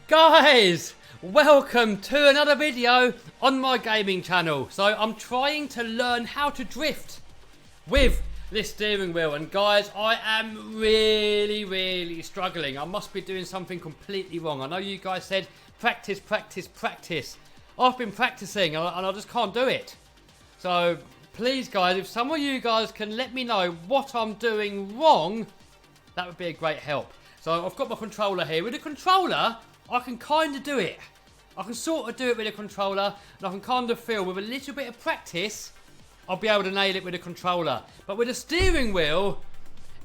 Guys, welcome to another video on my gaming channel. So I'm trying to learn how to drift with this steering wheel, and guys, I am really struggling. I must be doing something completely wrong. I know you guys said practice. I've been practicing and I just can't do it. So please guys, if some of you guys can let me know what I'm doing wrong, that would be a great help. So I've got my controller here. With the controller, I can kind of do it. I can sort of do it with a controller, and I can kind of feel with a little bit of practice, I'll be able to nail it with a controller. But with a steering wheel,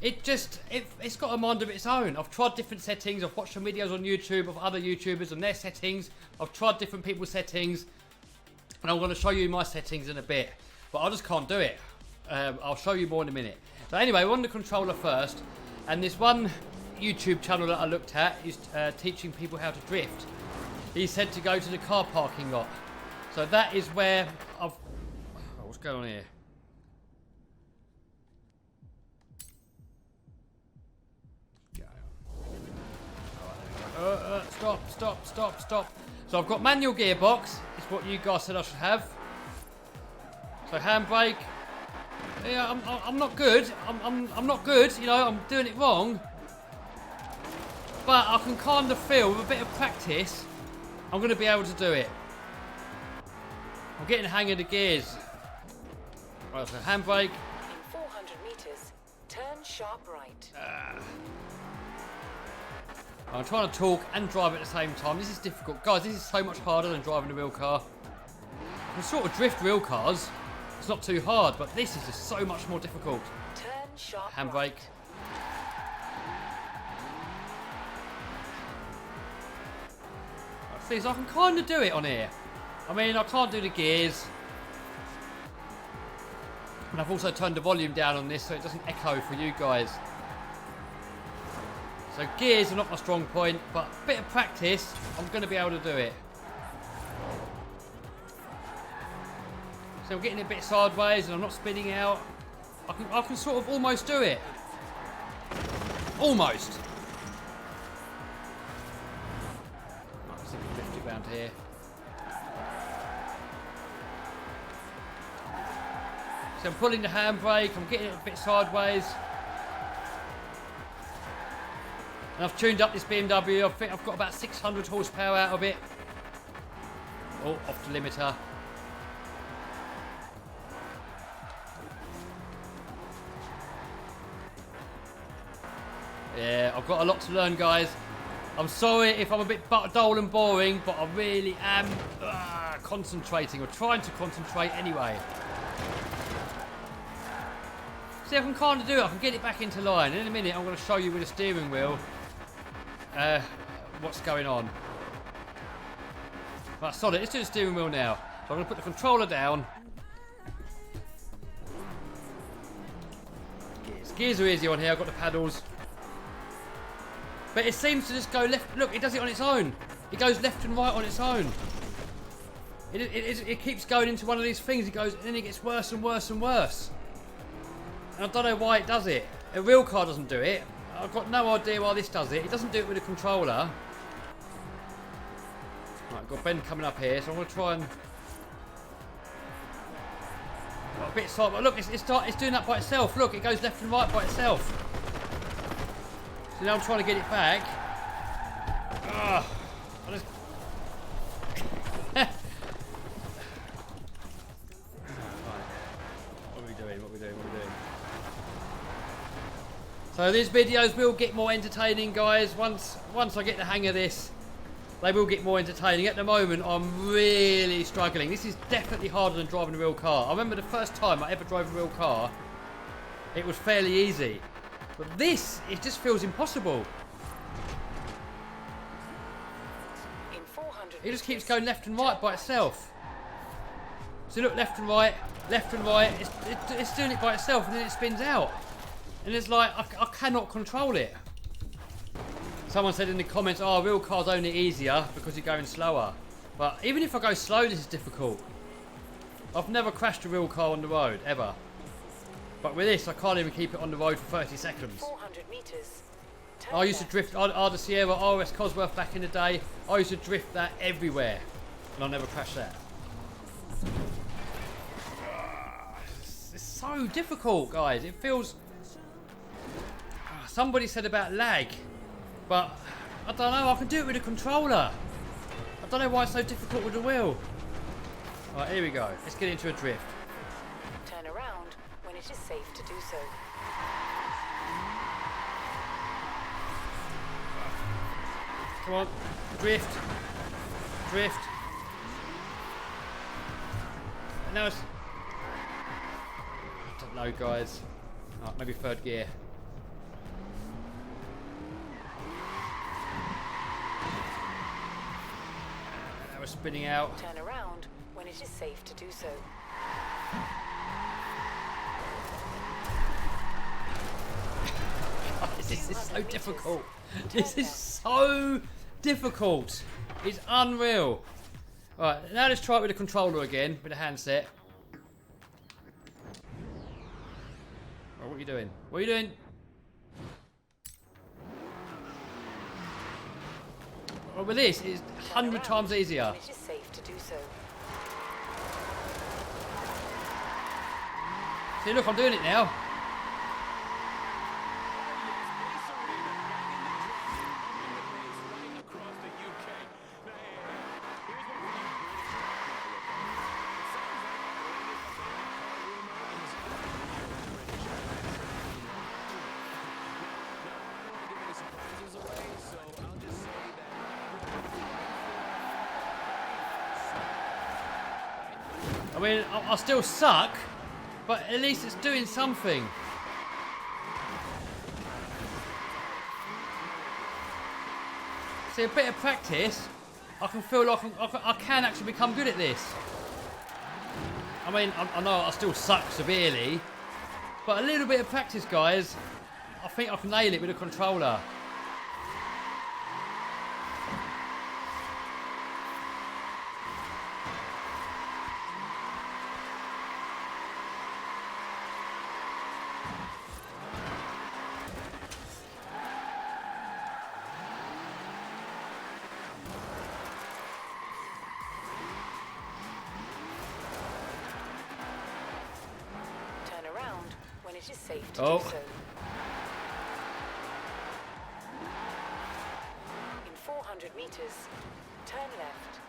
it's got a mind of its own. I've tried different settings. I've watched some videos on YouTube of other YouTubers and their settings. I've tried different people's settings, and I'm going to show you my settings in a bit. But I just can't do it. I'll show you more in a minute. So anyway, we're on the controller first, and this one YouTube channel that I looked at is teaching people how to drift. He said to go to the car parking lot. So that is where I've... Oh, what's going on here? Stop. So I've got manual gearbox. It's what you guys said I should have. So handbrake. Yeah, I'm not good. I'm not good. You know, I'm doing it wrong. But I can kind of feel with a bit of practice, I'm going to be able to do it. I'm getting the hang of the gears. Right, so handbrake. In 400 meters, turn sharp right. I'm trying to talk and drive at the same time. This is difficult. Guys, this is so much harder than driving a real car. I can sort of drift real cars. It's not too hard, but this is just so much more difficult. Turn sharp Handbrake. right. See, so I can kind of do it on here. I mean, I can't do the gears. And I've also turned the volume down on this so it doesn't echo for you guys. So gears are not my strong point, but a bit of practice, I'm going to be able to do it. So I'm getting a bit sideways and I'm not spinning out. I can sort of almost do it. Almost. Lift it around here. So I'm pulling the handbrake, I'm getting it a bit sideways. And I've tuned up this BMW. I think I've got about 600 horsepower out of it. Oh, off the limiter. Yeah, I've got a lot to learn, guys. I'm sorry if I'm a bit dull and boring, but I really am concentrating, or trying to concentrate anyway. See, I can kind of do it. I can get it back into line. In a minute, I'm going to show you with the steering wheel what's going on. Right, solid. Let's do the steering wheel now. So I'm going to put the controller down. Gears are easy on here. I've got the paddles. But it seems to just go left. Look, it does it on its own. It goes left and right on its own. It keeps going into one of these things. It goes, and then it gets worse and worse and worse. And I don't know why it does it. A real car doesn't do it. I've got no idea why this does it. It doesn't do it with a controller. Right, I've got Ben coming up here, so I'm going to try and... Got a bit side, but look, it's doing that by itself. Look, it goes left and right by itself. So now I'm trying to get it back. Ugh. I just... What are we doing? So these videos will get more entertaining, guys. Once I get the hang of this, they will get more entertaining. At the moment, I'm really struggling. This is definitely harder than driving a real car. I remember the first time I ever drove a real car, it was fairly easy. But this, it just feels impossible. It just keeps going left and right by itself. So look, left and right. It's doing it by itself, and then it spins out. And it's like, I cannot control it. Someone said in the comments, oh, real car's only easier because you're going slower. But even if I go slow, this is difficult. I've never crashed a real car on the road, ever. But with this, I can't even keep it on the road for 30 seconds. 400 meters. Turn I used to left. drift the Sierra RS Cosworth back in the day. I used to drift that everywhere, and I never crashed that. It's so difficult, guys. It feels. Somebody said about lag, but I don't know. I can do it with a controller. I don't know why it's so difficult with the wheel. Right, here we go. Let's get into a drift. Turn around when it is safe to do so. Come on, drift, drift. And now it's. I don't know, guys. Oh, maybe third gear. Now we're spinning out. Turn around when it is safe to do so. This is so difficult. This is so difficult. It's unreal. Right, now let's try it with a controller again, with a handset. Right, what are you doing? What are you doing? Well, with this, it's 100 times easier. When it is safe to do so. See, look, I'm doing it now. I mean, I still suck, but at least it's doing something. See, a bit of practice, I can feel like I can actually become good at this. I mean, I know I still suck severely, but a little bit of practice, guys, I think I can nail it with a controller. Turn around when it is safe to Oh. do so. In 400 meters, turn left.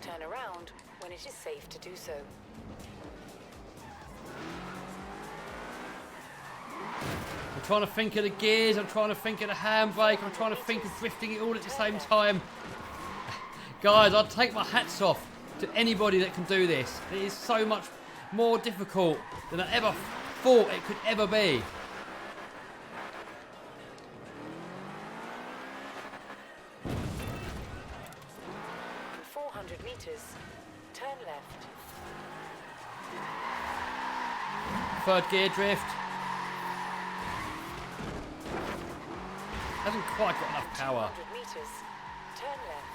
Turn around when it is safe to do so. I'm trying to think of the gears, I'm trying to think of the handbrake, I'm trying to think of drifting it all at the same time. Guys, I'd take my hats off to anybody that can do this. It is so much more difficult than I ever thought it could ever be. In 400 meters, turn left. Third gear drift. Hasn't quite got enough power. 200 meters, turn left.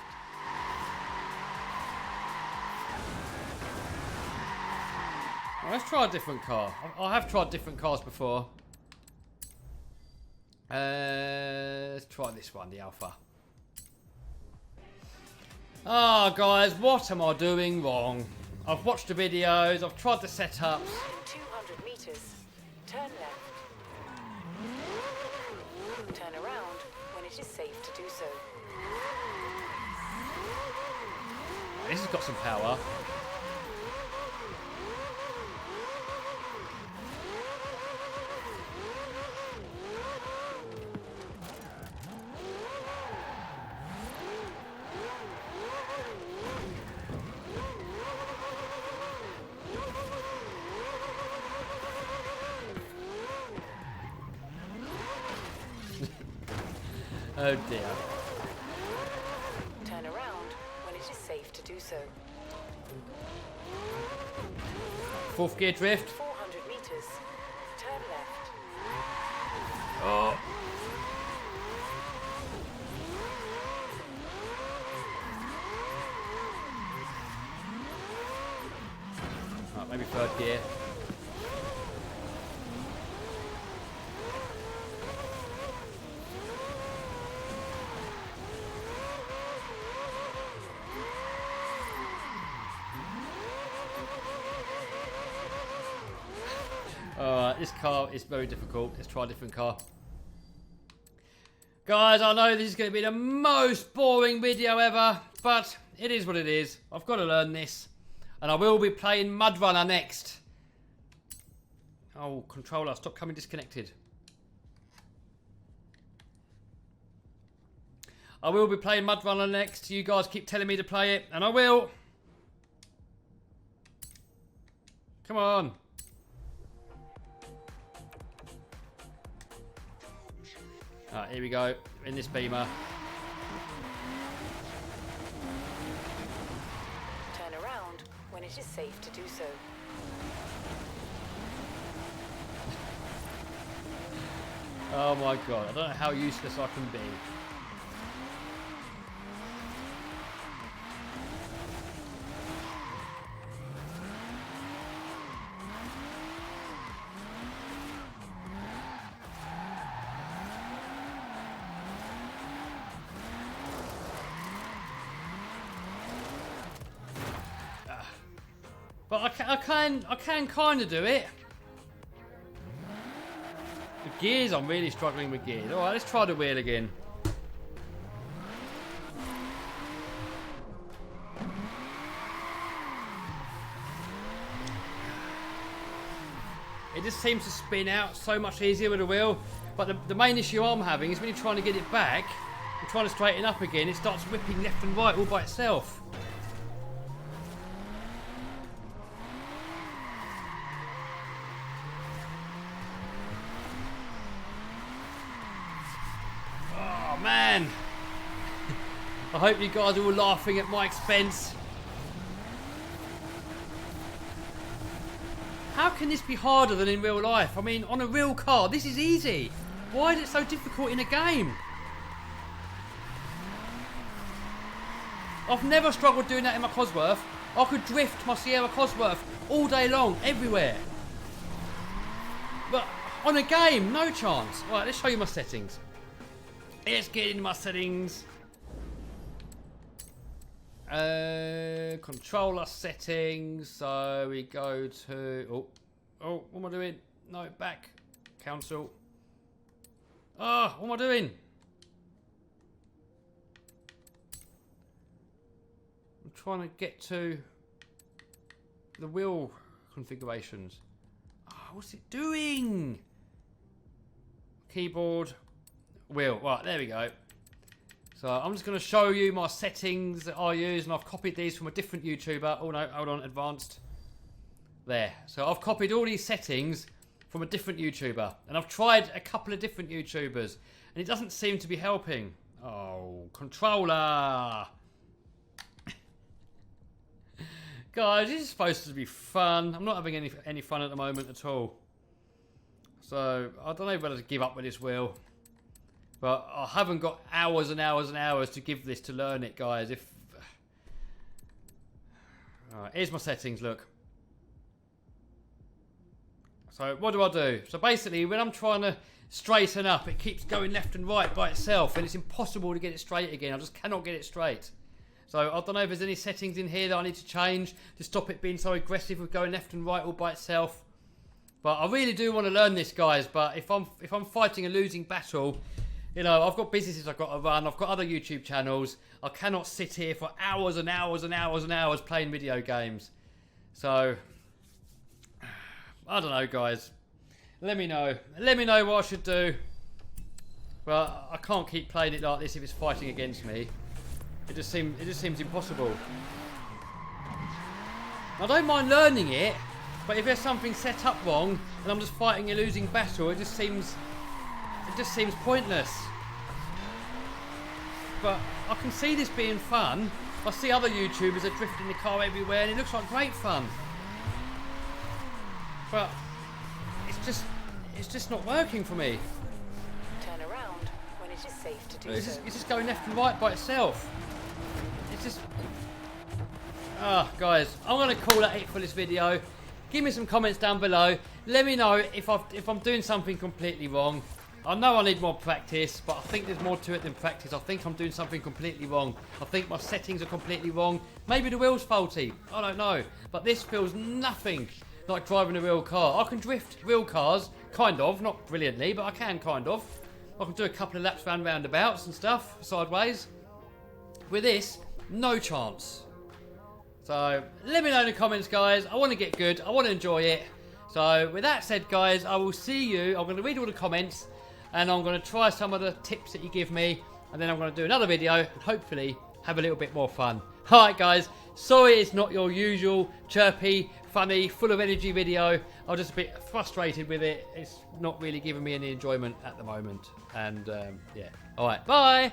Well, let's try a different car. I have tried different cars before. Let's try this one, the Alpha. Ah, guys, what am I doing wrong? I've watched the videos, I've tried the setups. In 200 meters, turn left. Turn around when it is safe to do so. This has got some power. Oh dear. Turn around when it is safe to do so. Fourth gear drift. 400 meters, turn left. Oh. maybe third gear. This car is very difficult. Let's try a different car. Guys, I know this is going to be the most boring video ever, but it is what it is. I've got to learn this. And I will be playing Mud Runner next. Oh, controller, stop coming disconnected. I will be playing Mud Runner next. You guys keep telling me to play it, and I will. Come on. Alright, here we go, in this Beamer. Turn around when it is safe to do so. Oh my god, I don't know how useless I can be. But I can kind of do it. The gears, I'm really struggling with gears. Alright, let's try the wheel again. It just seems to spin out so much easier with the wheel. But the main issue I'm having is when you're trying to get it back and trying to straighten up again, it starts whipping left and right all by itself. Man, I hope you guys are all laughing at my expense. How can this be harder than in real life? I mean, on a real car, this is easy. Why is it so difficult in a game? I've never struggled doing that in my Cosworth. I could drift my Sierra Cosworth all day long, everywhere. But on a game, no chance. Right, let's show you my settings. Let's get into my settings. Controller settings. So we go to... Oh, what am I doing? No, back. Cancel. Oh, what am I doing? I'm trying to get to the wheel configurations. Oh, what's it doing? Keyboard. Wheel. Right, there we go. So I'm just going to show you my settings that I use, and I've copied these from a different YouTuber. Oh no, hold on, advanced. There. So I've copied all these settings from a different YouTuber, and I've tried a couple of different YouTubers, and it doesn't seem to be helping. Oh, controller. Guys, this is supposed to be fun. I'm not having any fun at the moment at all. So I don't know whether to give up with this wheel. But I haven't got hours and hours and hours to give this to learn it, guys. Alright, here's my settings, look. So what do? So basically, when I'm trying to straighten up, it keeps going left and right by itself, and it's impossible to get it straight again. I just cannot get it straight. So I don't know if there's any settings in here that I need to change to stop it being so aggressive with going left and right all by itself. But I really do want to learn this, guys. But if I'm fighting a losing battle, you know, I've got businesses I've got to run. I've got other YouTube channels. I cannot sit here for hours and hours and hours and hours playing video games. So, I don't know, guys. Let me know. Let me know what I should do. But I can't keep playing it like this if it's fighting against me. It just seems impossible. I don't mind learning it, but if there's something set up wrong and I'm just fighting a losing battle, it just seems pointless. But I can see this being fun. I see other YouTubers are drifting the car everywhere, and it looks like great fun. But it's just not working for me. Turn around when it is safe to do so. It's just going left and right by itself. It's just... Ah, guys, I'm going to call that it for this video. Give me some comments down below. Let me know if I'm doing something completely wrong. I know I need more practice, but I think there's more to it than practice. I think I'm doing something completely wrong. I think my settings are completely wrong. Maybe the wheel's faulty. I don't know. But this feels nothing like driving a real car. I can drift real cars, kind of. Not brilliantly, but I can kind of. I can do a couple of laps round roundabouts and stuff, sideways. With this, no chance. So, let me know in the comments, guys. I want to get good. I want to enjoy it. So, with that said, guys, I will see you. I'm going to read all the comments. And I'm going to try some of the tips that you give me. And then I'm going to do another video. And hopefully, have a little bit more fun. Alright, guys. Sorry it's not your usual chirpy, funny, full of energy video. I'm just a bit frustrated with it. It's not really giving me any enjoyment at the moment. And, yeah. Alright, bye.